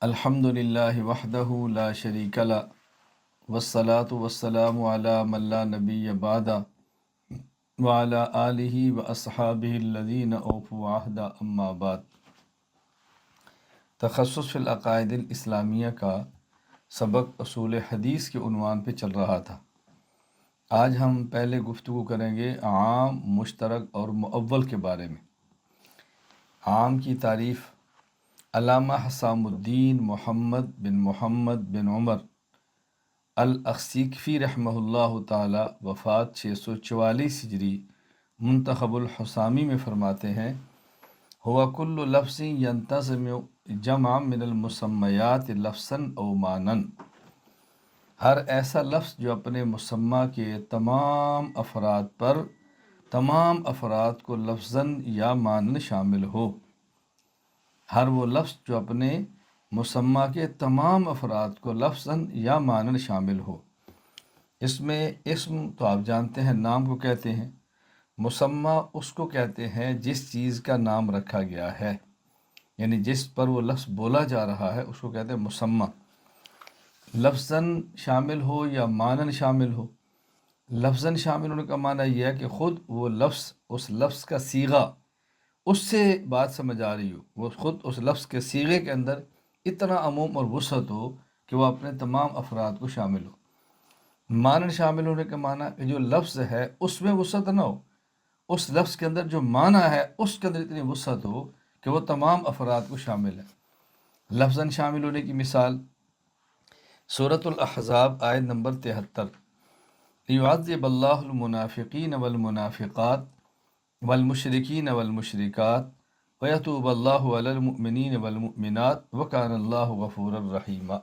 الحمد للہ وحدہ لا شریک لہ والصلاة والسلام علی من لا نبی بعدہ وعلی آلہ واصحابہ الذین اوفوا عہدہ اما بعد۔ تخصص فی العقائد الاسلامیہ کا سبق اصول حدیث کے عنوان پہ چل رہا تھا۔ آج ہم پہلے گفتگو کریں گے عام، مشترک اور مؤول کے بارے میں۔ عام کی تعریف علامہ حسام الدین محمد بن عمر الاخسیقفی رحمہ اللہ تعالی وفات 644 ہجری منتخب الحسامی میں فرماتے ہیں، ہوا کل لفظ ینتظم جمع من المسمیات لفظا او معنن، ہر ایسا لفظ جو اپنے مسمہ کے تمام افراد کو لفظاً یا معنن شامل ہو۔ ہر وہ لفظ جو اپنے مسمہ کے تمام افراد کو لفظاً یا معنن شامل ہو۔ اس میں اسم تو آپ جانتے ہیں نام کو کہتے ہیں، مسمہ اس کو کہتے ہیں جس چیز کا نام رکھا گیا ہے، یعنی جس پر وہ لفظ بولا جا رہا ہے اس کو کہتے ہیں مسمہ، لفظاً شامل ہو یا معنن شامل ہو۔ لفظاً شامل ہونے کا معنی یہ ہے کہ خود وہ لفظ، اس لفظ کا صیغہ، اس سے بات سمجھ آ رہی ہو، وہ خود اس لفظ کے صیغے کے اندر اتنا عموم اور وسعت ہو کہ وہ اپنے تمام افراد کو شامل ہو۔ معنن شامل ہونے کا معنی کہ جو لفظ ہے اس میں وسعت نہ ہو، اس لفظ کے اندر جو معنی ہے اس کے اندر اتنی وسعت ہو کہ وہ تمام افراد کو شامل ہے۔ لفظاً شامل ہونے کی مثال سورۃ الاحزاب آیت نمبر 73، یعذب اللہ المنافقین والمنافقات والمشرکین والمشرکات ویتوب اللہ علی المؤمنین والمؤمنات وکان اللہ غفورا رحیما۔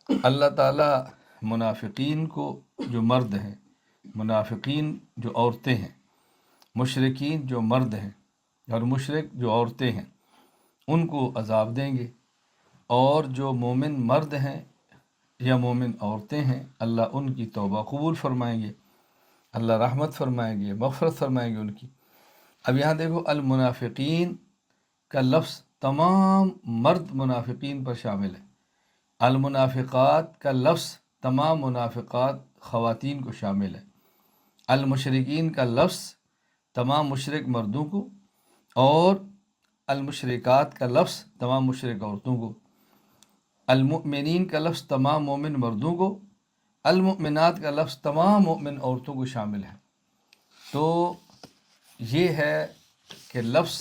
اللہ تعالیٰ منافقین کو جو مرد ہیں، منافقین جو عورتیں ہیں، مشرکین جو مرد ہیں اور مشرک جو عورتیں ہیں، ان کو عذاب دیں گے، اور جو مومن مرد ہیں یا مومن عورتیں ہیں اللہ ان کی توبہ قبول فرمائیں گے، اللہ رحمت فرمائیں گے، مغفرت فرمائیں گے ان کی۔ اب یہاں دیکھو، المنافقین کا لفظ تمام مرد منافقین پر شامل ہے، المنافقات کا لفظ تمام منافقات خواتین کو شامل ہے، المشرکین کا لفظ تمام مشرک مردوں کو، اور المشرکات کا لفظ تمام مشرک عورتوں کو، المؤمنین کا لفظ تمام مومن مردوں کو، المؤمنات کا لفظ تمام مومن عورتوں کو شامل ہے۔ تو یہ ہے کہ لفظ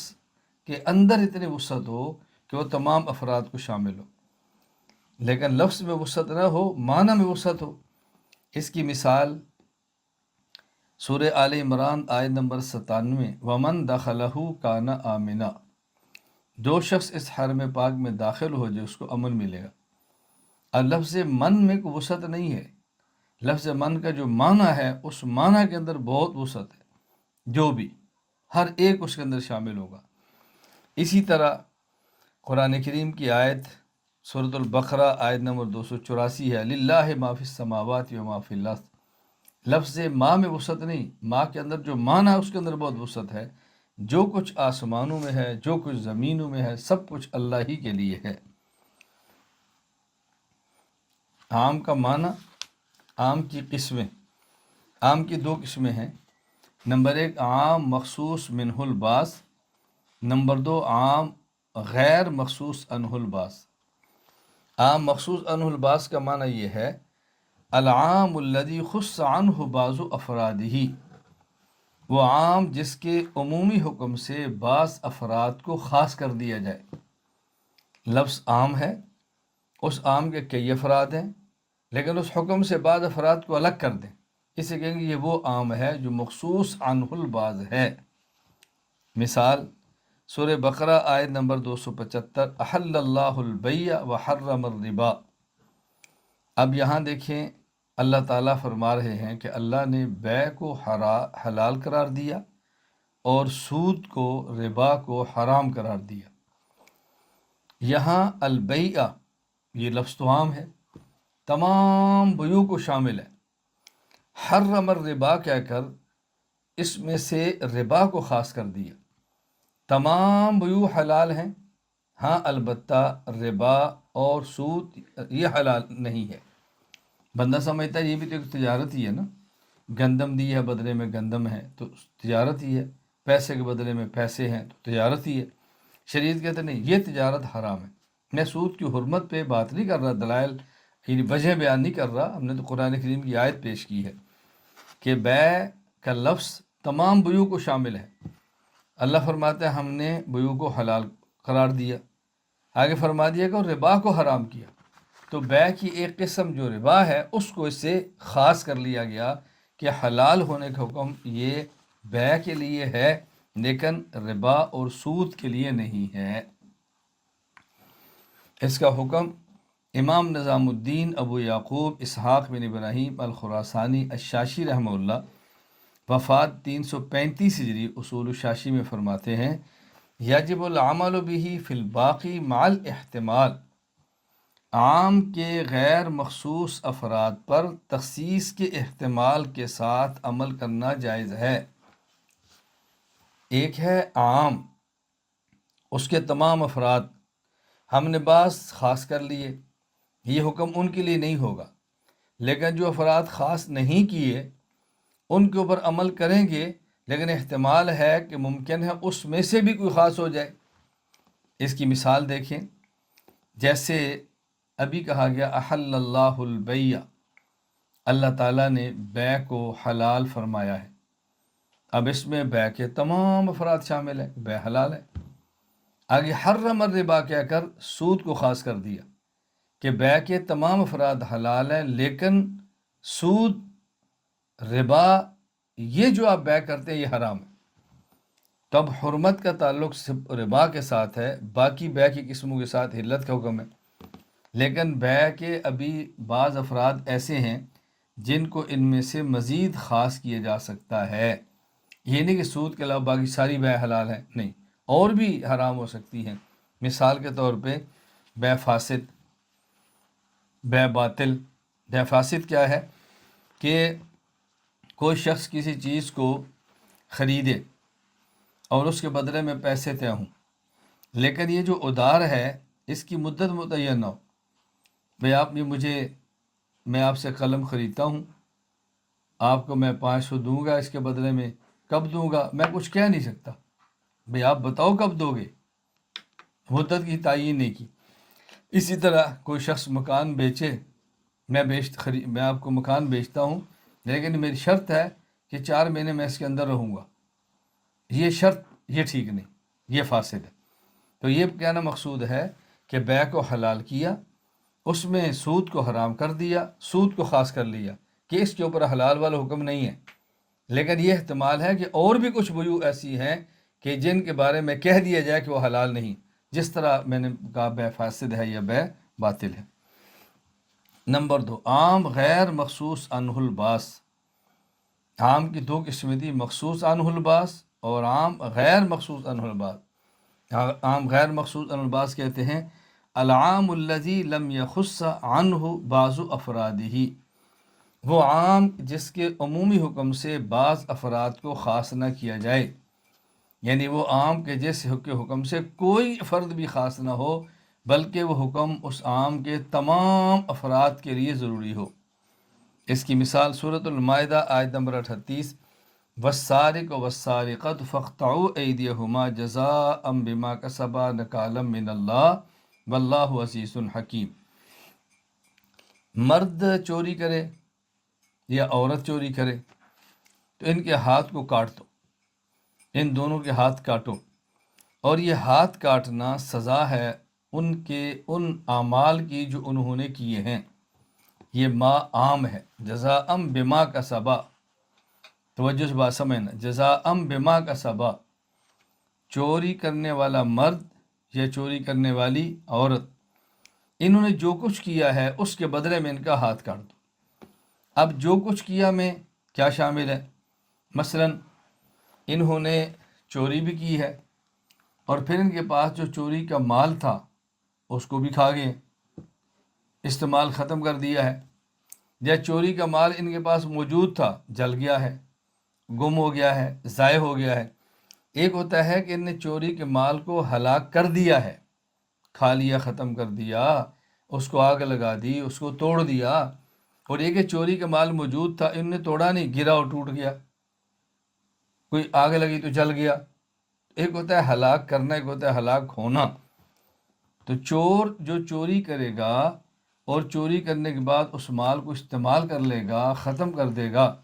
کے اندر اتنی وسعت ہو کہ وہ تمام افراد کو شامل ہو، لیکن لفظ میں وسعت نہ ہو، معنی میں وسعت ہو۔ اس کی مثال سورہ آل عمران آیت نمبر 97، ومن دخلہ کان آمنا، جو شخص اس حرم پاک میں داخل ہو جائے اس کو امن ملے گا۔ اور لفظ من میں کوئی وسعت نہیں ہے، لفظ من کا جو معنی ہے اس معنی کے اندر بہت وسعت ہے، جو بھی ہر ایک اس کے اندر شامل ہوگا۔ اسی طرح قرآن کریم کی آیت سورۃ البقرہ آیت نمبر 284 ہے، للہ ما فی السماوات و ما فی الارض۔ لفظ ماں میں وسعت نہیں، ماں کے اندر جو معنی ہے اس کے اندر بہت وسعت ہے، جو کچھ آسمانوں میں ہے، جو کچھ زمینوں میں ہے، سب کچھ اللہ ہی کے لیے ہے۔ عام کا معنی، عام کی قسمیں، عام کی دو قسمیں ہیں، نمبر ایک عام مخصوص منہ الباس، نمبر دو عام غیر مخصوص عنہ الباس۔ عام مخصوص عنہ الباس کا معنی یہ ہے، العام الذی خص عنہ بعض افرادہ، وہ عام جس کے عمومی حکم سے بعض افراد کو خاص کر دیا جائے۔ لفظ عام ہے، اس عام کے کئی افراد ہیں، لیکن اس حکم سے بعض افراد کو الگ کر دیں، اسے کہیں گے یہ وہ عام ہے جو مخصوص عنہ البعض ہے۔ مثال سورہ بقرہ آیت نمبر 275، احل اللہ البیع وحرم الربا۔ اب یہاں دیکھیں، اللہ تعالیٰ فرما رہے ہیں کہ اللہ نے بیع کو حلال قرار دیا اور سود کو، ربا کو حرام قرار دیا۔ یہاں البیع یہ لفظ تو عام ہے، تمام بیوع کو شامل ہے۔ حرم الربا کہہ کر اس میں سے ربا کو خاص کر دیا۔ تمام بیوع حلال ہیں ہاں البتہ ربا اور سود یہ حلال نہیں ہے۔ بندہ سمجھتا ہے یہ بھی تو ایک تجارت ہی ہے نا، گندم دی ہے بدلے میں گندم ہے تو تجارت ہی ہے، پیسے کے بدلے میں پیسے ہیں تو تجارت ہی ہے۔ شریعت کہتے نہیں، یہ تجارت حرام ہے۔ میں سود کی حرمت پہ بات نہیں کر رہا، دلائل یعنی وجہ بیان نہیں کر رہا، ہم نے تو قرآن کریم کی آیت پیش کی ہے کہ بیع کا لفظ تمام بیوع کو شامل ہے۔ اللہ فرماتا ہے ہم نے بیوع کو حلال قرار دیا، آگے فرما دیا کہ اور ربا کو حرام کیا۔ تو بیع کی ایک قسم جو ربا ہے اس کو اس سے خاص کر لیا گیا کہ حلال ہونے کا حکم یہ بیع کے لیے ہے لیکن ربا اور سود کے لیے نہیں ہے۔ اس کا حکم امام نظام الدین ابو یعقوب اسحاق بن ابراہیم الخراسانی الشاشی رحمہ اللہ وفات 335 ہجری اصول الشاشی میں فرماتے ہیں یجب العمل به فی الباقی مع الاحتمال، عام کے غیر مخصوص افراد پر تخصیص کے احتمال کے ساتھ عمل کرنا جائز ہے۔ ایک ہے عام، اس کے تمام افراد، ہم نے بعض خاص کر لیے، یہ حکم ان کے لیے نہیں ہوگا، لیکن جو افراد خاص نہیں کیے ان کے اوپر عمل کریں گے، لیکن احتمال ہے کہ ممکن ہے اس میں سے بھی کوئی خاص ہو جائے۔ اس کی مثال دیکھیں، جیسے ابھی کہا گیا احل اللہ البیع، اللہ تعالیٰ نے بیع کو حلال فرمایا ہے، اب اس میں بیع کے تمام افراد شامل ہیں، بیع حلال ہے۔ آگے حرم الربا کہہ کر سود کو خاص کر دیا کہ بیع کے تمام افراد حلال ہیں لیکن سود، ربا، یہ جو آپ بیع کرتے ہیں یہ حرام ہے۔ تب حرمت کا تعلق صرف ربا کے ساتھ ہے، باقی بیع کی قسموں کے ساتھ حلت کا حکم ہے۔ لیکن بیع کے ابھی بعض افراد ایسے ہیں جن کو ان میں سے مزید خاص کیا جا سکتا ہے، یہ نہیں کہ سود کے علاوہ باقی ساری بیع حلال ہے، نہیں، اور بھی حرام ہو سکتی ہیں۔ مثال کے طور پہ بیع فاسد، بیع باطل۔ بیع فاسد کیا ہے کہ کوئی شخص کسی چیز کو خریدے اور اس کے بدلے میں پیسے طے ہوں، لیکن یہ جو ادار ہے اس کی مدت متعین نہ ہو۔ بھئی آپ میں آپ سے قلم خریدتا ہوں، آپ کو میں 500 دوں گا، اس کے بدلے میں کب دوں گا میں کچھ کہہ نہیں سکتا، بھئی آپ بتاؤ کب دو گے، مدت کی تعین نہیں کی۔ اسی طرح کوئی شخص مکان بیچے، میں آپ کو مکان بیچتا ہوں لیکن میری شرط ہے کہ 4 مہینے میں اس کے اندر رہوں گا، یہ شرط یہ ٹھیک نہیں، یہ فاسد ہے۔ تو یہ کہنا مقصود ہے کہ بیع کو حلال کیا، اس میں سود کو حرام کر دیا، سود کو خاص کر لیا کہ اس کے اوپر حلال والا حکم نہیں ہے، لیکن یہ احتمال ہے کہ اور بھی کچھ بیوع ایسی ہیں کہ جن کے بارے میں کہہ دیا جائے کہ وہ حلال نہیں، جس طرح میں نے کہا بیع فاسد ہے یا بیع باطل ہے۔ نمبر 2، عام غیر مخصوص عنہ الباس۔ عام کی 2 قسمیں تھی، مخصوص عنہ الباس اور عام غیر مخصوص عنہ الباس۔ عام غیر مخصوص عنہ الباس کہتے ہیں العام الذی لم یخص عنہ بعض افرادہ، وہ عام جس کے عمومی حکم سے بعض افراد کو خاص نہ کیا جائے، یعنی وہ عام کے جس کے حکم سے کوئی فرد بھی خاص نہ ہو بلکہ وہ حکم اس عام کے تمام افراد کے لیے ضروری ہو۔ اس کی مثال سورۃ المائدہ آیت نمبر 38، والسارق والسارقۃ فاقطعوا ایدیہما جزاء بما کسبا نکالا من اللہ واللہ عزیز حکیم۔ مرد چوری کرے یا عورت چوری کرے تو ان کے ہاتھ کو کاٹ دو، ان دونوں کے ہاتھ کاٹو، اور یہ ہاتھ کاٹنا سزا ہے ان اعمال کی جو انہوں نے کیے ہیں۔ یہ ما عام ہے، جزاء بما کسبا، توجہ سے بات سمجھنا، جزاء بما کسبا، چوری کرنے والا مرد یا چوری کرنے والی عورت، انہوں نے جو کچھ کیا ہے اس کے بدلے میں ان کا ہاتھ کاٹ دو۔ اب جو کچھ کیا میں کیا شامل ہے؟ مثلا انہوں نے چوری بھی کی ہے اور پھر ان کے پاس جو چوری کا مال تھا اس کو بھی کھا گئے، استعمال ختم کر دیا ہے، یا چوری کا مال ان کے پاس موجود تھا جل گیا ہے، گم ہو گیا ہے، ضائع ہو گیا ہے۔ ایک ہوتا ہے کہ ان نے چوری کے مال کو ہلاک کر دیا ہے، کھا لیا، ختم کر دیا، اس کو آگ لگا دی، اس کو توڑ دیا. اور یہ کہ چوری کا مال موجود تھا، ان نے توڑا نہیں، گرا اور ٹوٹ گیا، کوئی آگ لگی تو جل گیا. ایک ہوتا ہے ہلاک کرنا، ایک ہوتا ہے ہلاک ہونا. تو چور جو چوری کرے گا اور چوری کرنے کے بعد اس مال کو استعمال کر لے گا، ختم کر دے گا،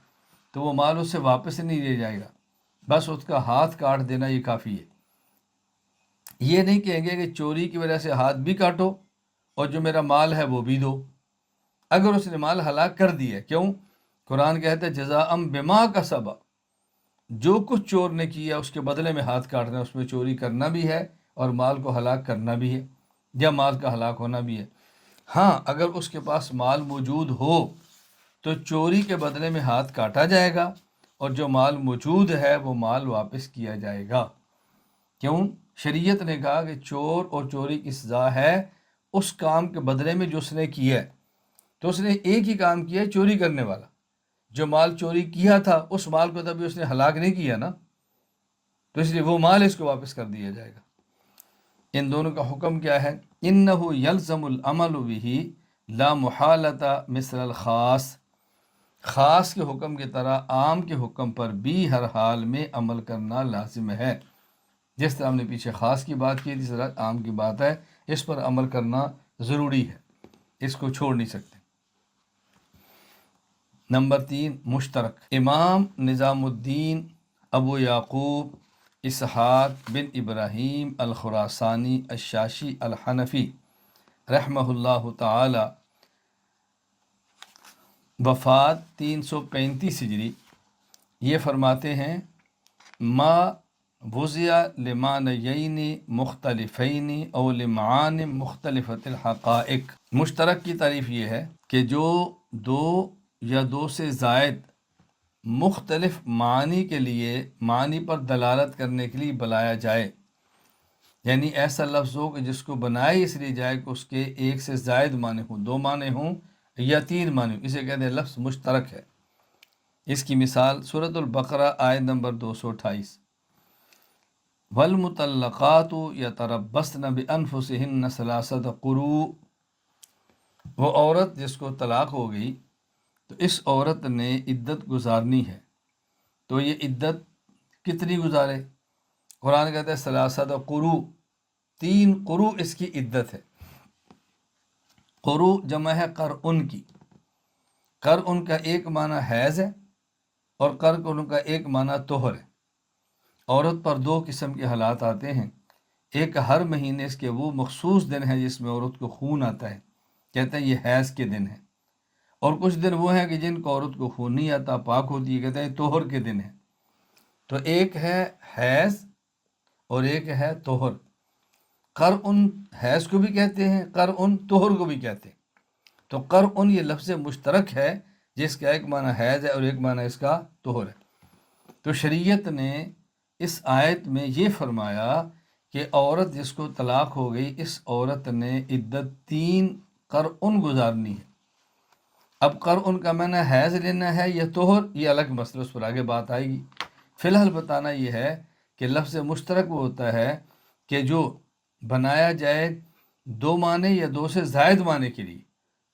تو وہ مال اس سے واپس نہیں لے جائے گا، بس اس کا ہاتھ کاٹ دینا یہ کافی ہے. یہ نہیں کہیں گے کہ چوری کی وجہ سے ہاتھ بھی کاٹو اور جو میرا مال ہے وہ بھی دو. اگر اس نے مال ہلاک کر دیا، کیوں؟ قرآن کہتا ہے جزاء بما کسب، جو کچھ چور نے کیا اس کے بدلے میں ہاتھ کاٹنا، اس میں چوری کرنا بھی ہے اور مال کو ہلاک کرنا بھی ہے یا مال کا ہلاک ہونا بھی ہے. ہاں اگر اس کے پاس مال موجود ہو تو چوری کے بدلے میں ہاتھ کاٹا جائے گا اور جو مال موجود ہے وہ مال واپس کیا جائے گا. کیوں؟ شریعت نے کہا کہ چور اور چوری کی سزا ہے اس کام کے بدلے میں جو اس نے کیا ہے. تو اس نے ایک ہی کام کیا ہے، چوری کرنے والا. جو مال چوری کیا تھا اس مال کو تبھی اس نے ہلاک نہیں کیا نا، تو اس لیے وہ مال اس کو واپس کر دیا جائے گا. ان دونوں کا حکم کیا ہے؟ انہ یلزم العمل بہ لا محالۃ مثل الخاص، خاص کے حکم کی طرح عام کے حکم پر بھی ہر حال میں عمل کرنا لازم ہے. جس طرح ہم نے پیچھے خاص کی بات کی، جس طرح عام کی بات ہے، اس پر عمل کرنا ضروری ہے، اس کو چھوڑ نہیں سکتے. نمبر 3 مشترک. امام نظام الدین ابو یعقوب اسحاق بن ابراہیم الخراسانی الشاشی الحنفی رحمہ اللہ تعالی، وفات 335 ہجری، یہ فرماتے ہیں ما وضع لمعنیین مختلفین او لمعان مختلفت الحقائق. مشترک کی تعریف یہ ہے کہ جو دو یا دو سے زائد مختلف معنی کے لیے، معنی پر دلالت کرنے کے لیے بلایا جائے، یعنی ایسا لفظ ہو کہ جس کو بنایا اس لیے جائے کہ اس کے ایک سے زائد معنی ہوں، 2 معنی ہوں یا 3 معنی ہوں، اسے کہتے ہیں لفظ مشترک ہے. اس کی مثال سورۃ البقرہ آیت نمبر 228، والمطلقات یتربصن بانفسہن ثلاثۃ قروء. وہ عورت جس کو طلاق ہو گئی تو اس عورت نے عدت گزارنی ہے، تو یہ عدت کتنی گزارے؟ قرآن کہتا ہے ثلاثۃ قروء، 3 قروء اس کی عدت ہے. قروء جمع ہے قرء کی. قرء کا ایک معنی حیض ہے اور قرء کا ایک معنی طہر ہے. عورت پر 2 قسم کے حالات آتے ہیں. ایک ہر مہینے اس کے وہ مخصوص دن ہے جس میں عورت کو خون آتا ہے، کہتے ہیں یہ حیض کے دن ہے. اور کچھ دن وہ ہیں کہ جن کو عورت کو خون نہیں آتا، پاک ہوتی ہے، کہتے ہیں طہر کے دن ہیں. تو ایک ہے حیض اور ایک ہے طہر. قرء حیض کو بھی کہتے ہیں، قرء طہر کو بھی کہتے ہیں. تو قرء یہ لفظ مشترک ہے جس کا ایک معنی حیض ہے اور ایک معنی اس کا طہر ہے. تو شریعت نے اس آیت میں یہ فرمایا کہ عورت جس کو طلاق ہو گئی، اس عورت نے عدت 3 قرء گزارنی ہے. اب قرء کا معنی حیض لینا ہے یا طہر، یہ الگ مسئلہ، اس پر آگے بات آئے گی. فی الحال بتانا یہ ہے کہ لفظ مشترک وہ ہوتا ہے کہ جو بنایا جائے 2 معنی یا 2 سے زائد معنی کے لیے.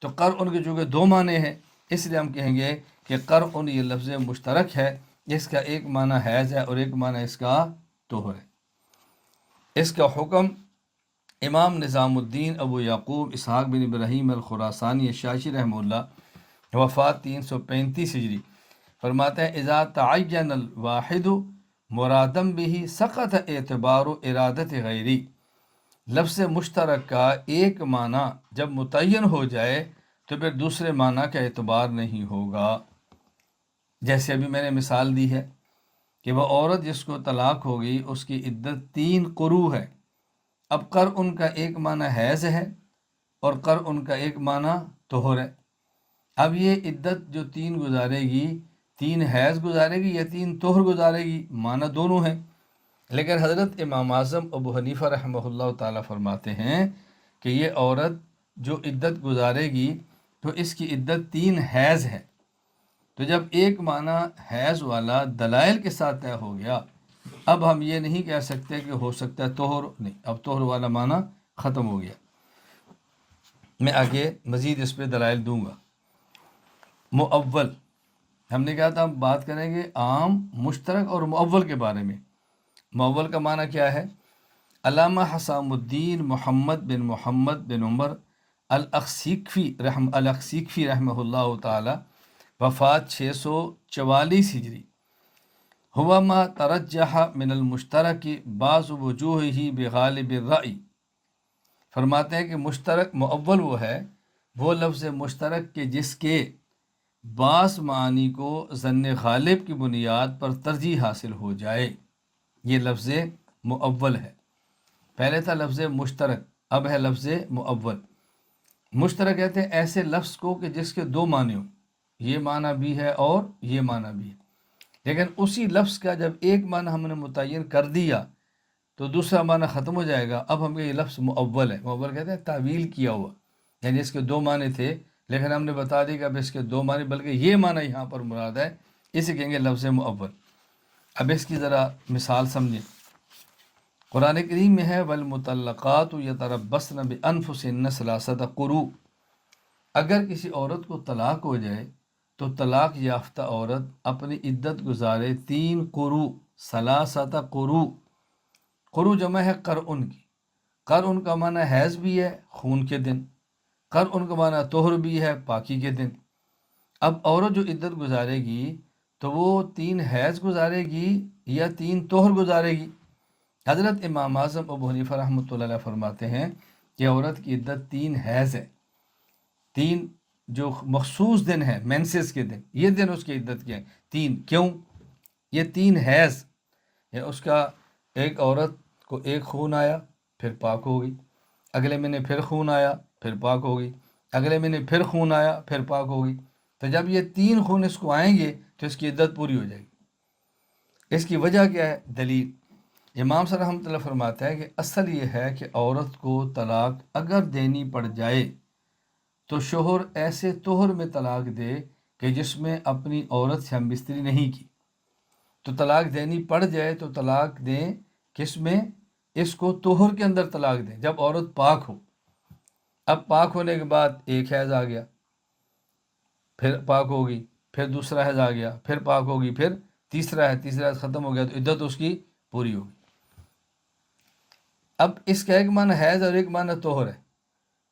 تو قرء کے جو کہ 2 معنی ہیں، اس لیے ہم کہیں گے کہ قرء یہ لفظ مشترک ہے، اس کا ایک معنی حیض ہے اور ایک معنی اس کا طہر ہے. اس کا حکم امام نظام الدین ابو یعقوب اسحاق بن ابراہیم الخراسانی الشاشی رحمہ اللہ، وفات 335 ہجری، فرماتے ہیں اذا تعین الواحد مرادم به سقط اعتبار ارادت غیری. لفظ مشترک کا ایک معنی جب متعین ہو جائے تو پھر دوسرے معنی کا اعتبار نہیں ہوگا. جیسے ابھی میں نے مثال دی ہے کہ وہ عورت جس کو طلاق ہو گئی اس کی عدت 3 قروء ہے. اب قرء کا ایک معنی حیض ہے اور قرء کا ایک معنی طہر ہے. اب یہ عدت جو 3 گزارے گی، 3 حیض گزارے گی یا 3 طہر گزارے گی، معنی دونوں ہیں. لیکن حضرت امام اعظم ابو حنیفہ رحمہ اللہ تعالیٰ فرماتے ہیں کہ یہ عورت جو عدت گزارے گی تو اس کی عدت 3 حیض ہے. تو جب ایک معنی حیض والا دلائل کے ساتھ طے ہو گیا، اب ہم یہ نہیں کہہ سکتے کہ ہو سکتا ہے طہر، نہیں، اب طہر والا معنی ختم ہو گیا۔ میں آگے مزید اس پہ دلائل دوں گا۔ مؤول، ہم نے کہا تھا ہم بات کریں گے عام، مشترک اور مؤول کے بارے میں۔ مؤول کا معنی کیا ہے؟ علامہ حسام الدین محمد بن عمر الاقصیکفی رحمہ اللہ تعالی، وفات 644 ہجری۔ ہوا ما ترجح من المشترک بعض وجوہہ بغالب الرأی، فرماتے ہیں کہ مشترک مؤول وہ ہے، وہ لفظ مشترک کے جس کے بعض معنی کو ظن غالب کی بنیاد پر ترجیح حاصل ہو جائے، یہ لفظ مؤول ہے۔ پہلے تھا لفظ مشترک، اب ہے لفظ مؤول۔ مشترک کہتے ہیں ایسے لفظ کو کہ جس کے دو معنی ہوں، یہ معنی بھی ہے اور یہ معنی بھی ہے، لیکن اسی لفظ کا جب ایک معنی ہم نے متعین کر دیا تو دوسرا معنی ختم ہو جائے گا۔ اب ہم یہ لفظ مؤول ہے، مؤول کہتے ہیں تعویل کیا ہوا، یعنی اس کے دو معنی تھے لیکن ہم نے بتا دی کہ اب اس کے دو معنی بلکہ یہ معنی یہاں پر مراد ہے، اسے کہیں گے لفظ مؤول۔ اب اس کی ذرا مثال سمجھیں۔ قرآن کریم میں ہے والمطلقات یتربصن بانفسہن ثلاثۃ قروء، اگر کسی عورت کو طلاق ہو جائے تو طلاق یافتہ عورت اپنی عدت گزارے 3 قروء، ثلاثۃ قروء۔ قروء جمع ہے قرءن کی، قرءن کا معنی حیض بھی ہے، خون کے دن، قرءن کا معنی طہر بھی ہے، پاکی کے دن۔ اب عورت جو عدت گزارے گی تو وہ 3 حیض گزارے گی یا 3 طہر گزارے گی؟ حضرت امام اعظم ابو حنیفہ رحمۃ اللہ علیہ فرماتے ہیں کہ عورت کی عدت 3 حیض ہے، 3 جو مخصوص دن ہیں مینسز کے دن، یہ دن اس کی عدت کے ہیں 3۔ کیوں؟ یہ 3 حیض، یا اس کا ایک عورت کو ایک خون آیا پھر پاک ہو گئی، اگلے مہینے پھر خون آیا پھر پاک ہو گئی، اگلے مہینے پھر خون آیا پھر پاک ہو گئی، تو جب یہ 3 خون اس کو آئیں گے تو اس کی عدت پوری ہو جائے گی۔ اس کی وجہ کیا ہے؟ دلیل امام صاحب رحمۃ اللہ فرماتا ہے کہ اصل یہ ہے کہ عورت کو طلاق اگر دینی پڑ جائے تو شوہر ایسے طہر میں طلاق دے کہ جس میں اپنی عورت سے ہم بستری نہیں کی، تو طلاق دینی پڑ جائے تو طلاق دیں کس میں؟ اس کو طہر کے اندر طلاق دیں جب عورت پاک ہو۔ اب پاک ہونے کے بعد ایک حیض آ گیا، پھر پاک ہوگی، پھر دوسرا حیض آ گیا، پھر پاک ہوگی، پھر تیسرا حیض ختم ہو گیا تو عدت اس کی پوری ہوگی۔ اب اس کا ایک معنی حیض اور ایک معنی طہر ہے،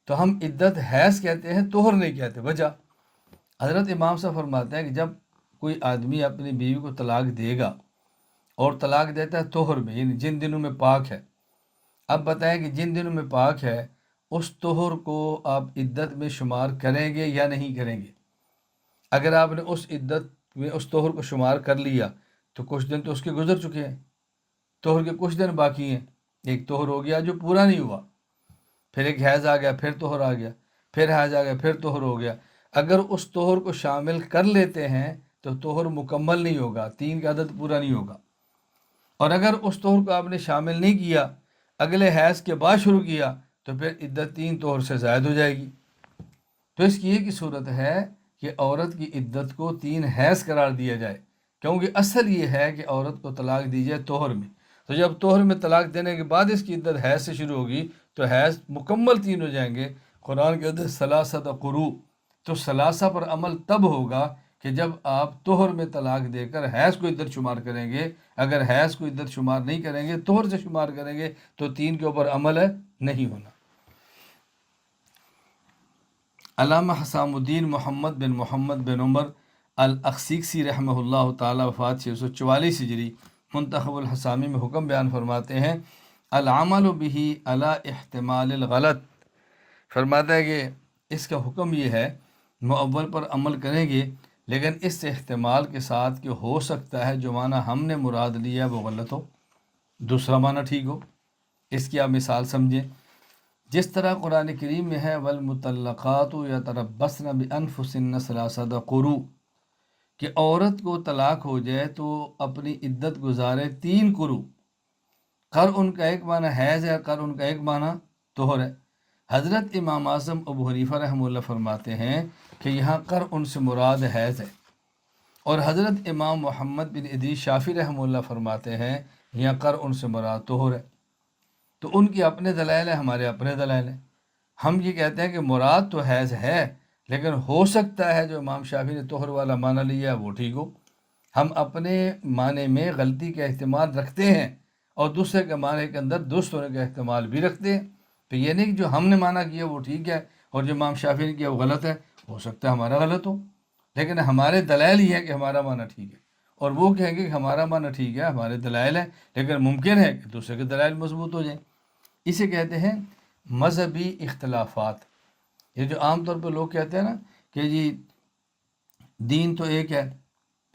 تو ہم عدت حیض کہتے ہیں، طہر نہیں کہتے۔ وجہ حضرت امام صاحب فرماتے ہیں کہ جب کوئی آدمی اپنی بیوی کو طلاق دے گا اور طلاق دیتا ہے طہر میں، یعنی جن دنوں میں پاک ہے، اب بتائیں کہ جن دنوں میں پاک ہے اس طہر کو آپ عدت میں شمار کریں گے یا نہیں کریں گے؟ اگر آپ نے اس عدت میں اس طہر کو شمار کر لیا تو کچھ دن تو اس کے گزر چکے ہیں، طہر کے کچھ دن باقی ہیں، ایک طہر ہو گیا جو پورا نہیں ہوا، پھر ایک حیض آ گیا، پھر طہر آ گیا، پھر حیض آ گیا، پھر طہر ہو گیا۔ اگر اس طہر کو شامل کر لیتے ہیں تو طہر مکمل نہیں ہوگا، 3 کا عدد پورا نہیں ہوگا، اور اگر اس طہر کو آپ نے شامل نہیں کیا، اگلے حیض کے بعد شروع کیا تو پھر عدت 3 طہر سے زائد ہو جائے گی۔ تو اس کی یہ کی صورت ہے کہ عورت کی عدت کو 3 حیض قرار دیا جائے، کیونکہ اصل یہ ہے کہ عورت کو طلاق دی جائے طہر میں، تو جب طہر میں طلاق دینے کے بعد اس کی عدت حیض سے شروع ہوگی تو حیض مکمل 3 ہو جائیں گے۔ قرآن کے عدد ثلاثۃ قروء، تو ثلاثہ پر عمل تب ہوگا کہ جب آپ طہر میں طلاق دے کر حیض کو عدت شمار کریں گے۔ اگر حیض کو عدت شمار نہیں کریں گے، طہر سے شمار کریں گے تو 3 کے اوپر عمل ہے نہیں ہونا۔ علامہ حسام الدین محمد بن عمر الاقصیکسی رحمہ اللہ تعالی، وفات 644 ہجری، منتخب الحسامی میں حکم بیان فرماتے ہیں العمل به علی احتمال الغلط، فرماتا ہے کہ اس کا حکم یہ ہے مؤول پر عمل کریں گے لیکن اس احتمال کے ساتھ کہ ہو سکتا ہے جو معنی ہم نے مراد لیا وہ غلط ہو، دوسرا معنی ٹھیک ہو۔ اس کی آپ مثال سمجھیں، جس طرح قرآن کریم میں ہے والمطلقات یتربصن بانفسہن ثلاثۃ قروء، کہ عورت کو طلاق ہو جائے تو اپنی عدت گزارے 3 قروء۔ قرء کا ایک معنی حیض ہے، قرء کا ایک معنی طہر ہے۔ حضرت امام اعظم ابو حنیفہ رحمہ اللہ فرماتے ہیں کہ یہاں قرء سے مراد حیض ہے، اور حضرت امام محمد بن ادریس شافعی رحمہ اللہ فرماتے ہیں یہاں قرء سے مراد طہر ہے۔ تو ان کی اپنے دلائل ہیں، ہمارے اپنے دلائل ہیں۔ ہم یہ کہتے ہیں کہ مراد تو حیض ہے، لیکن ہو سکتا ہے جو امام شافعی نے طہر والا معنی لیا ہے وہ ٹھیک ہو۔ ہم اپنے معنی میں غلطی کا احتمال رکھتے ہیں اور دوسرے کے معنی کے اندر درست ہونے کا احتمال بھی رکھتے ہیں۔ تو یہ نہیں کہ جو ہم نے معنی کیا وہ ٹھیک ہے اور جو امام شافعی نے کیا وہ غلط ہے، ہو سکتا ہے ہمارا غلط ہو، لیکن ہمارے دلائل یہ ہے کہ ہمارا معنی ٹھیک ہے، اور وہ کہیں گے کہ ہمارا معنی ٹھیک ہے، ہمارے دلائل ہیں، لیکن ممکن ہے کہ دوسرے کے دلائل مضبوط ہو جائیں۔ اسے کہتے ہیں مذہبی اختلافات۔ یہ جو عام طور پہ لوگ کہتے ہیں نا کہ جی دین تو ایک ہے،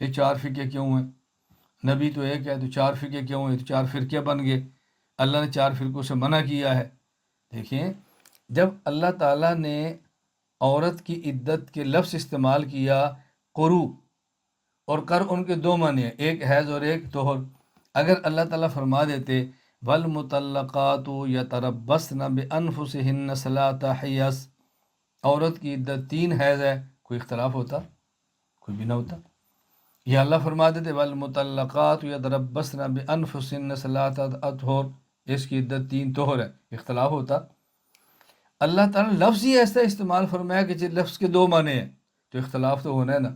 یہ چار فرقے کیوں ہیں؟ نبی تو ایک ہے تو چار فرقے کیوں ہیں؟ تو چار فرقے بن گئے، اللہ نے چار فرقوں سے منع کیا ہے۔ دیکھیں، جب اللہ تعالیٰ نے عورت کی عدت کے لفظ استعمال کیا قرو، اور کر ان کے دو معنی ہیں، ایک حیض اور ایک طہر۔ اگر اللہ تعالیٰ فرما دیتے وَالْمُطَلَّقَاتُ يَتَرَبَّصْنَ بِأَنفُسِهِنَّ ثَلَاثَ حَیَّضٍ، عورت کی عدت 3 حیض ہے، کوئی اختلاف ہوتا؟ کوئی بھی نہ ہوتا۔ یہ اللہ فرما دیتے وَالْمُطَلَّقَاتُ يَتَرَبَّصْنَ بِأَنفُسِهِنَّ ثَلَاثَ أَشْهُرٍ، اس کی عدت 3 طہر ہے، اختلاف ہوتا؟ اللہ تعالیٰ نے لفظ ہی ایسا استعمال فرمایا کہ جس لفظ کے دو معنی ہیں، تو اختلاف تو ہونا ہے نا،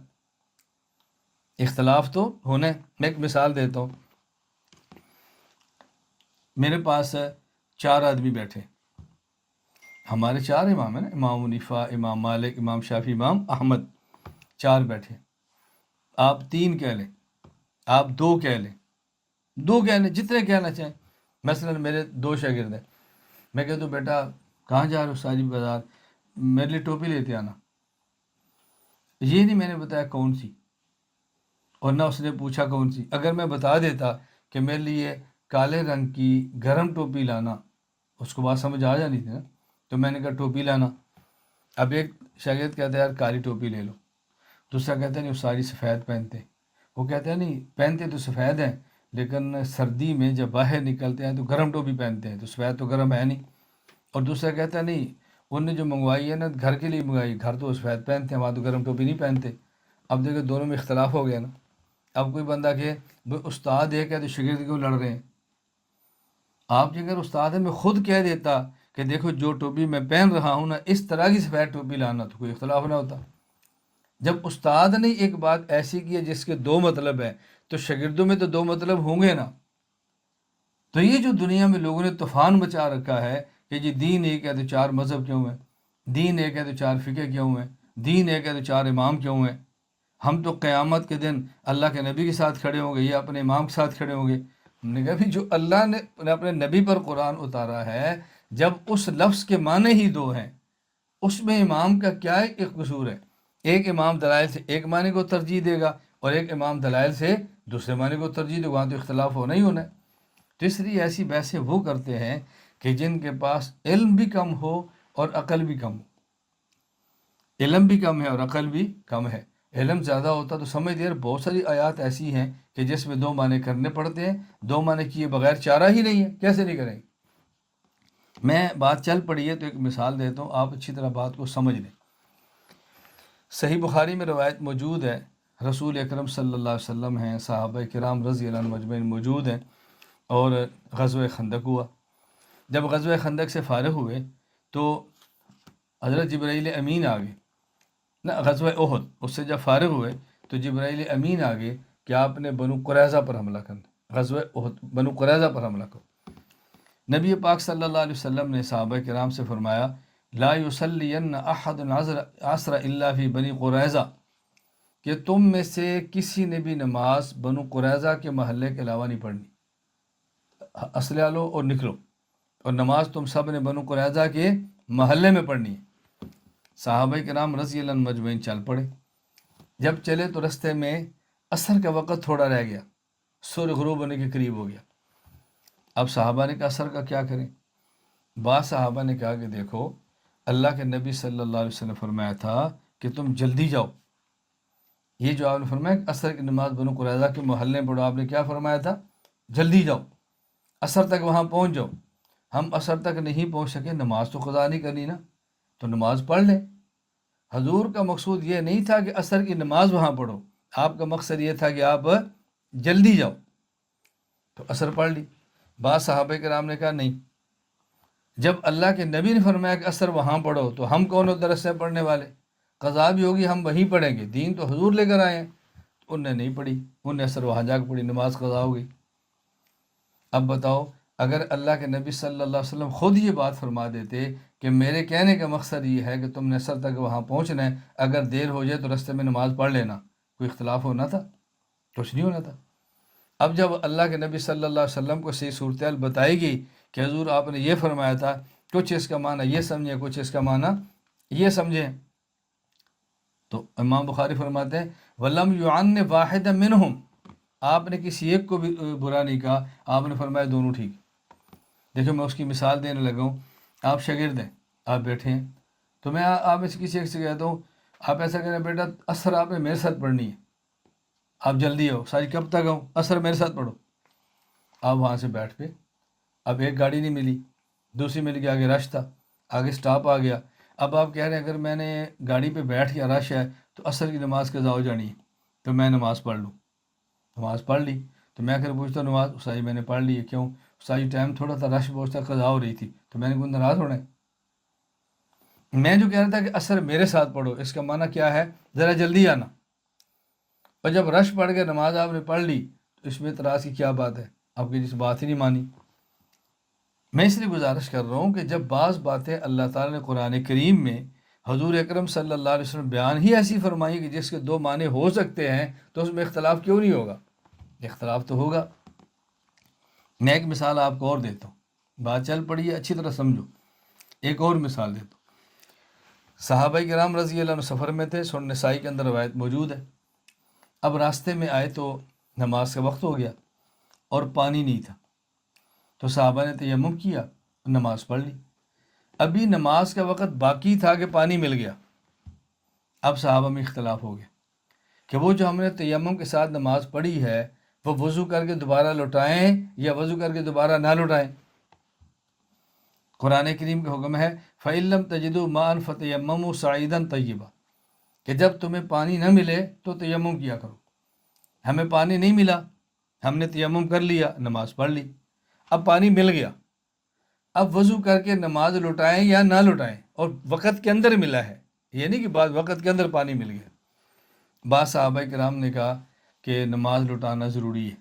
اختلاف تو ہونا ہے۔ میں ایک مثال دیتا ہوں، میرے پاس 4 آدمی بیٹھے، ہمارے 4 امام ہیں نا، امام حنیفہ، امام مالک، امام شافعی، امام احمد، 4 بیٹھے۔ آپ 3 کہہ لیں، آپ 2 کہہ لیں، 2 کہہ لیں، جتنے کہنا چاہیں۔ مثلاً میرے 2 شاگرد ہیں، میں کہتا ہوں بیٹا کہاں جا رہے ہو؟ ساجد بازار، میرے لیے ٹوپی لیتے آنا۔ یہ نہیں میں نے بتایا کون سی، اور نہ اس نے پوچھا کون سی۔ اگر میں بتا دیتا کہ میرے لیے کالے رنگ کی گرم ٹوپی لانا، اس کو بات سمجھ آ جانی تھی نا، تو میں نے کہا ٹوپی لانا۔ اب ایک شاگرد کہتا ہے یار کالی ٹوپی لے لو، دوسرا کہتا ہے نہیں وہ ساری سفید پہنتے، وہ کہتا ہے نہیں پہنتے تو سفید ہیں، لیکن سردی میں جب باہر نکلتے ہیں تو گرم ٹوپی پہنتے ہیں، تو سفید تو گرم ہے نہیں۔ اور دوسرا کہتا ہے نہیں انہوں نے جو منگوائی ہے نا گھر کے لیے منگائی، گھر تو سفید پہنتے ہیں، وہاں تو گرم ٹوپی نہیں پہنتے۔ اب دیکھو دونوں میں اختلاف ہو گیا نا۔ اب کوئی بندہ کہ بھئی استاد ایک ہے تو شاگرد کیوں لڑ رہے ہیں؟ آپ جی اگر استاد ہے، میں خود کہہ دیتا کہ دیکھو جو ٹوپی میں پہن رہا ہوں نا اس طرح کی سفید ٹوپی لانا، تو کوئی اختلاف نہ ہوتا۔ جب استاد نے ایک بات ایسی کی ہے جس کے 2 مطلب ہیں، تو شاگردوں میں تو 2 مطلب ہوں گے نا۔ تو یہ جو دنیا میں لوگوں نے طوفان مچا رکھا ہے کہ جی دین ایک ہے تو 4 مذہب کیوں ہیں، دین ایک ہے تو 4 فرقے کیوں ہیں، دین ایک ہے تو 4 امام کیوں ہیں، ہم تو قیامت کے دن اللہ کے نبی کے ساتھ کھڑے ہوں گے یا اپنے امام کے ساتھ کھڑے ہوں گے۔ ہم نے کہا بھی جو اللہ نے اپنے نبی پر قرآن اتارا ہے، جب اس لفظ کے معنی ہی 2 ہیں، اس میں امام کا کیا ایک قصور ہے؟ ایک امام دلائل سے ایک معنی کو ترجیح دے گا اور ایک امام دلائل سے دوسرے معنی کو ترجیح دے گا، وہاں تو اختلاف ہونا ہی ہونا ہے۔ تو اس لیے ایسی بحثیں وہ کرتے ہیں کہ جن کے پاس علم بھی کم ہو اور عقل بھی کم ہو۔ علم بھی کم ہے اور عقل بھی کم ہے۔ علم زیادہ ہوتا تو سمجھ دیر بہت ساری آیات ایسی ہیں کہ جس میں 2 معنی کرنے پڑتے ہیں، 2 معنی کیے بغیر چارہ ہی نہیں ہے، کیسے نہیں کریں گے؟ میں بات چل پڑی ہے تو ایک مثال دیتا ہوں، آپ اچھی طرح بات کو سمجھ لیں۔ صحیح بخاری میں روایت موجود ہے، رسول اکرم صلی اللہ علیہ وسلم ہیں، صحابہ کرام رضی اللہ عنہم اجمعین موجود ہیں، اور غزوہ خندق ہوا۔ جب غزوہ خندق سے فارغ ہوئے تو حضرت جبرائیل امین آ گئے، نہ غزوہ احد، اس سے جب فارغ ہوئے تو جبرائیل امین آ گئے کہ آپ نے بنو قریظہ پر حملہ کرنا، غزوہ احد بنو قریظہ پر حملہ کرو۔ نبی پاک صلی اللہ علیہ وسلم نے صحابہ کرام سے فرمایا لا یصلین احد عصر الا فی بنی قریظہ، کہ تم میں سے کسی نے بھی نماز بنو قریظہ کے محلے کے علاوہ نہیں پڑھنی، اسلحہ لو اور نکلو، اور نماز تم سب نے بنو قریظہ کے محلے میں پڑھنی ہے۔ صحابہ کرام رضی اللہ عنہم مجمعین چل پڑے۔ جب چلے تو رستے میں عصر کا وقت تھوڑا رہ گیا، سورج غروب ہونے کے قریب ہو گیا۔ اب صحابہ نے کہا عصر کا کیا کریں؟ بعض صحابہ نے کہا کہ دیکھو اللہ کے نبی صلی اللہ علیہ وسلم نے فرمایا تھا کہ تم جلدی جاؤ۔ یہ جو آپ نے فرمایا کہ عصر کی نماز بنو قریظہ کے محلے میں پڑھو، آپ نے کیا فرمایا تھا؟ جلدی جاؤ، عصر تک وہاں پہنچ جاؤ۔ ہم عصر تک نہیں پہنچ سکے، نماز تو قضا نہیں کرنی نا، تو نماز پڑھ لیں۔ حضور کا مقصود یہ نہیں تھا کہ عصر کی نماز وہاں پڑھو، آپ کا مقصد یہ تھا کہ آپ جلدی جاؤ، تو عصر پڑھ لی۔ بعض صحابہ کرام نے کہا نہیں، جب اللہ کے نبی نے فرمایا کہ اثر وہاں پڑھو تو ہم کون ہو درس سے پڑھنے والے؟ قضا بھی ہوگی ہم وہیں پڑھیں گے، دین تو حضور لے کر آئے ہیں۔ تو انہیں نہیں پڑھی، انہیں اثر وہاں جا کے پڑھی، نماز قضا ہو گئی۔ اب بتاؤ، اگر اللہ کے نبی صلی اللہ علیہ وسلم خود یہ بات فرما دیتے کہ میرے کہنے کا مقصد یہ ہے کہ تم نے اثر تک وہاں پہنچنا ہے، اگر دیر ہو جائے تو رستے میں نماز پڑھ لینا، کوئی اختلاف ہونا تھا؟ کچھ نہیں ہونا تھا۔ اب جب اللہ کے نبی صلی اللہ علیہ وسلم کو صحیح صورتحال بتائی گئی کہ حضور آپ نے یہ فرمایا تھا، کچھ اس کا معنی یہ سمجھیں، کچھ اس کا معنی یہ سمجھیں، تو امام بخاری فرماتے ہیں وَلَمْ يُعَنِّ وَاحِدًا مِّنْهُمْ، آپ نے کسی ایک کو بھی برا نہیں کہا، آپ نے فرمایا دونوں ٹھیک۔ دیکھو میں اس کی مثال دینے لگا ہوں، آپ شاگرد ہیں، آپ بیٹھے ہیں، تو میں آپ میں سے کسی ایک سے کہتا ہوں آپ ایسا کہنا بیٹا اثر آپ نے میرے ساتھ پڑھنی ہے، آپ جلدی ہو، ساری کب تک آؤں، اثر میرے ساتھ پڑھو۔ آپ وہاں سے بیٹھ پہ، اب ایک گاڑی نہیں ملی، دوسری مل گئی، آگے رش تھا، آگے سٹاپ آ گیا۔ اب آپ کہہ رہے ہیں اگر میں نے گاڑی پہ بیٹھ گیا، رش ہے تو عصر کی نماز قضا ہو جانی ہے، تو میں نماز پڑھ لوں۔ نماز پڑھ لی تو میں پھر پوچھتا ہوں نماز استاد جی میں نے پڑھ لی ہے، کیوں؟ استاد جی ٹائم تھوڑا تھا، رش بہت تھا، قضا ہو رہی تھی، تو میں نے کوئی ناراض ہونا ہے؟ میں جو کہہ رہا تھا کہ عصر میرے ساتھ پڑھو، اس کا معنی کیا ہے؟ ذرا جلدی آنا۔ اور جب رش پڑھ کے نماز آپ نے پڑھ لی تو اس میں اعتراض کی کیا بات ہے؟ آپ کی جس بات ہی نہیں مانی۔ میں اس لیے گزارش کر رہا ہوں کہ جب بعض باتیں اللہ تعالیٰ نے قرآن کریم میں حضور اکرم صلی اللہ علیہ وسلم بیان ہی ایسی فرمائی کہ جس کے دو معنی ہو سکتے ہیں، تو اس میں اختلاف کیوں نہیں ہوگا؟ اختلاف تو ہوگا۔ میں ایک مثال آپ کو اور دیتا ہوں، بات چل پڑی ہے، اچھی طرح سمجھو۔ ایک اور مثال دیتا ہوں۔ صحابہ کرام رضی اللہ عنہ سفر میں تھے، سنن نسائی کے اندر روایت موجود ہے۔ اب راستے میں آئے تو نماز کا وقت ہو گیا اور پانی نہیں تھا، تو صحابہ نے تیمم کیا، نماز پڑھ لی۔ ابھی نماز کا وقت باقی تھا کہ پانی مل گیا۔ اب صحابہ میں اختلاف ہو گیا کہ وہ جو ہم نے تیمم کے ساتھ نماز پڑھی ہے وہ وضو کر کے دوبارہ لوٹائیں یا وضو کر کے دوبارہ نہ لوٹائیں؟ قرآن کریم کا حکم ہے فَإِن لَّمْ تَجِدُوا مَاءً فَتَيَمَّمُوا صَعِيدًا طَيِّبًا، کہ جب تمہیں پانی نہ ملے تو تیمم کیا کرو۔ ہمیں پانی نہیں ملا، ہم نے تیمم کر لیا، نماز پڑھ لی۔ اب پانی مل گیا، اب وضو کر کے نماز لوٹائیں یا نہ لوٹائیں، اور وقت کے اندر ملا ہے، یہ نہیں کہ بعد وقت کے اندر پانی مل گیا۔ بعض صحابہ کرام نے کہا کہ نماز لوٹانا ضروری ہے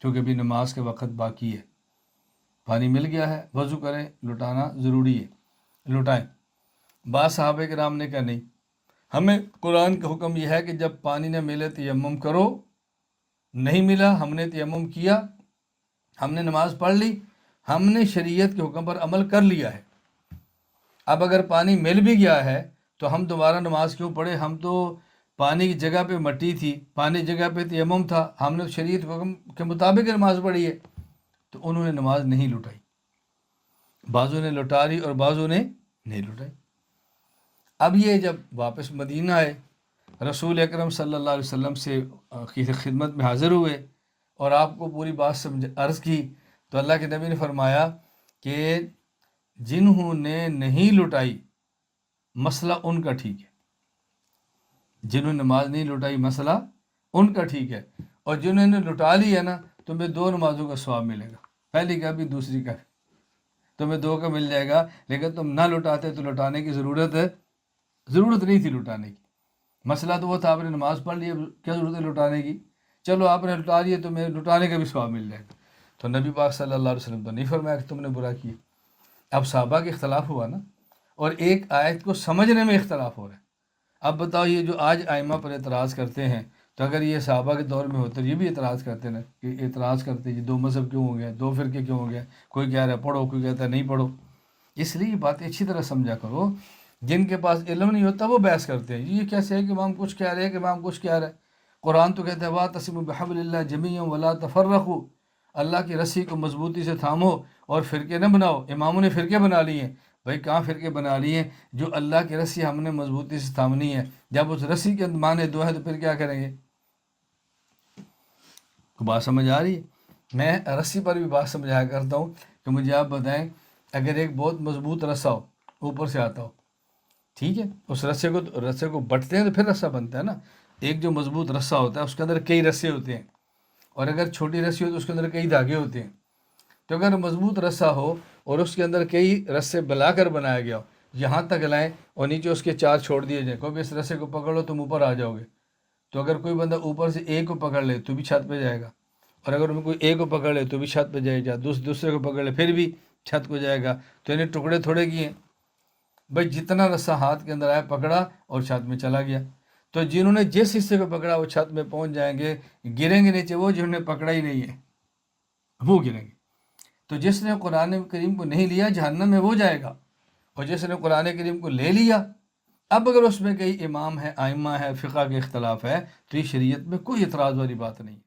کیونکہ ابھی نماز کا وقت باقی ہے، پانی مل گیا ہے، وضو کریں، لوٹانا ضروری ہے، لوٹائیں۔ بعض صحابہ کرام نے کہا نہیں، ہمیں قرآن کا حکم یہ ہے کہ جب پانی نہ ملے تیمم کرو، نہیں ملا ہم نے تیمم کیا، ہم نے نماز پڑھ لی، ہم نے شریعت کے حکم پر عمل کر لیا ہے۔ اب اگر پانی مل بھی گیا ہے تو ہم دوبارہ نماز کیوں پڑھے؟ ہم تو پانی کی جگہ پہ مٹی تھی، پانی جگہ پہ تیمم تھا، ہم نے شریعت کے حکم کے مطابق نماز پڑھی ہے۔ تو انہوں نے نماز نہیں لٹائی، بعضوں نے لوٹا لی اور بعضوں نے نہیں لوٹائی۔ اب یہ جب واپس مدینہ آئے، رسول اکرم صلی اللہ علیہ وسلم سے کی خدمت میں حاضر ہوئے اور آپ کو پوری بات عرض کی، تو اللہ کے نبی نے فرمایا کہ جنہوں نے نہیں لٹائی مسئلہ ان کا ٹھیک ہے، جنہوں نے نماز نہیں لٹائی مسئلہ ان کا ٹھیک ہے، اور جنہوں نے لٹا لی ہے نا تمہیں دو نمازوں کا ثواب ملے گا، پہلی کا بھی دوسری کا بھی، تمہیں دو کا مل جائے گا۔ لیکن تم نہ لٹاتے تو لٹانے کی ضرورت نہیں تھی لٹانے کی۔ مسئلہ تو وہ تھا آپ نے نماز پڑھ لی، اب کیا ضرورت ہے لٹانے کی؟ چلو آپ نے لٹا لیے تو میں لٹانے کا بھی ثواب مل جائے گا۔ تو نبی پاک صلی اللہ علیہ وسلم تو نہیں فرمایا کہ تم نے برا کیا۔ اب صحابہ کے اختلاف ہوا نا، اور ایک آیت کو سمجھنے میں اختلاف ہو رہا ہے۔ اب بتاؤ یہ جو آج ائمہ پر اعتراض کرتے ہیں، تو اگر یہ صحابہ کے دور میں ہوتے یہ بھی اعتراض کرتے نا، کہ اعتراض کرتے یہ دو مذہب کیوں ہو گیا، دو فرقے کیوں ہو گیا، کوئی کہہ رہا ہے پڑھو، کوئی کہتا ہے نہیں پڑھو۔ اس لیے یہ باتیں اچھی طرح سمجھا کرو۔ جن کے پاس علم نہیں ہوتا وہ بحث کرتے ہیں، یہ کیسے ہے کہ امام کچھ کہہ رہے ہیں کہ امام کچھ کہہ رہا ہے؟ قرآن تو کہتا ہے واعتصموا بحبل اللہ جمیعا ولا تفرقوا، اللہ کی رسی کو مضبوطی سے تھامو اور فرقے نہ بناؤ۔ اماموں نے فرقے بنا لیے ہیں، بھائی کہاں فرقے بنا لیے ہیں؟ جو اللہ کی رسی ہم نے مضبوطی سے تھامنی ہے، جب اس رسی کے معنی دو ہے تو پھر کیا کریں گے؟ تو بات سمجھ آ رہی ہے؟ میں رسی پر بھی بات سمجھایا کرتا ہوں کہ مجھے آپ بتائیں، اگر ایک بہت مضبوط رسا ہو، اوپر سے آتا ہو، ٹھیک ہے، اس رسے کو بٹتے ہیں تو پھر رسا بنتا ہے نا۔ ایک جو مضبوط رسا ہوتا ہے اس کے اندر کئی رسے ہوتے ہیں، اور اگر چھوٹی رسی ہو تو اس کے اندر کئی دھاگے ہوتے ہیں۔ تو اگر مضبوط رسہ ہو اور اس کے اندر کئی رسے بلا کر بنایا گیا ہو، یہاں تک لائیں اور نیچے اس کے 4 چھوڑ دیے جائیں، کوئی بھی اس رسے کو پکڑ لو تم اوپر آ جاؤ گے، تو اگر کوئی بندہ اوپر سے ایک کو پکڑ لے تو بھی چھت پہ جائے گا، اور اگر ان کو ایک کو پکڑ لے تو بھی چھت پہ جائے گا، دوسرے کو پکڑ لے پھر بھی چھت کو جائے گا، تو انہیں ٹکڑے تھوڑے کیے بھائی، جتنا رسہ ہاتھ کے اندر آیا پکڑا اور چھت میں چلا گیا۔ تو جنہوں نے جس حصے کو پکڑا وہ چھت میں پہنچ جائیں گے، گریں گے نیچے وہ جنہوں نے پکڑا ہی نہیں ہے، وہ گریں گے۔ تو جس نے قرآن کریم کو نہیں لیا جہنم میں وہ جائے گا، اور جس نے قرآن کریم کو لے لیا، اب اگر اس میں کئی امام ہے، ائمہ ہے، فقہ کے اختلاف ہے، تو یہ شریعت میں کوئی اعتراض والی بات نہیں۔